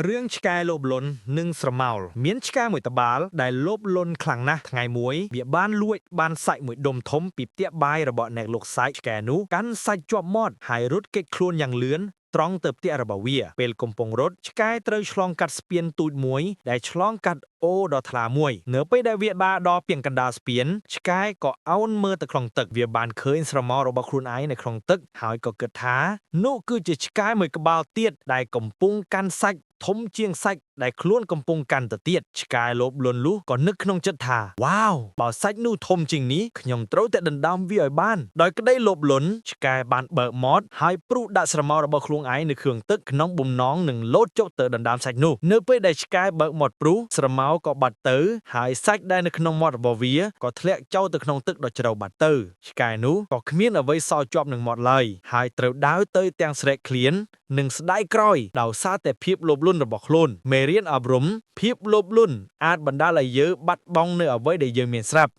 រឿងឆ្កែលោភលន់និងស្រមោលមានឆ្កែមួយតបាល់ដែលលោភលន់ខ្លាំងណាស់ថ្ងៃមួយវាបានលួចបានសាច់មួយដុំធំពីផ្ទះបាយរបស់អ្នកលក់សាច់ឆ្កែនោះកាន់សាច់ជាប់មាត់ហើយរត់គេចខ្លួនយ៉ាងលឿនត្រង់ទៅផ្ទះរបស់វាពេលកំពុងរត់ឆ្កែត្រូវឆ្លងកាត់ស្ពានទូចមួយដែលឆ្លងកាត់អូរដ៏ថ្លាមួយនៅពេលដែលវាបានដល់ពាងកណ្ដាលស្ពានឆ្កែក៏អោនមើលទៅក្នុងទឹកវាបានឃើញស្រមោលរបស់ខ្លួនឯងនៅក្នុងទឹកហើយក៏គិតថានោះគឺជាឆ្កែមួយក្បាលទៀតដែលកំពុងកាន់សាច់ធំជាងសាច់ដែលខ្លួនកំពុងកាន់ទៅទៀតឆ្កែលោភលន់លុះក៏នឹកក្នុងចិត្តថាវ៉ាវបើសាច់នោះធំជាងនេះខ្ញុំត្រូវតែដណ្ដើមវាឲ្យបានដោយក្តីលោភលន់ឆ្កែបានបើកមាត់ហើយព្រុសដាក់ស្រមោលរបស់ខ្លួនឯងនៅគ្រឿងទឹកក្នុងបំណងនឹងលោតចុះទៅដណ្ដើមសាច់នោះនៅពេលដែលឆ្កែបើកមាត់ព្រុសស្រមោលក៏បាត់ទៅហើយសាច់ដែលនៅក្នុងមាត់របស់វាក៏ធ្លាក់ចូលទៅក្នុងទឹកដ៏ជ្រៅបាត់ទៅឆ្កែនោះក៏គ្មានអ្វីសល់ជាប់នឹងមាត់ឡើយហើយត្រូវដើរទៅទាំងស្រែកឃ្លាននិងស្ដាយក្រោយដោយសារតែភាពលោភលន់របស់ខ្លួនមេរៀនអប់រំភាពលោភលន់អាចបណ្ដាលឲ្យយើងបាត់បង់នូវអ្វីដែលយើងមានស្រាប់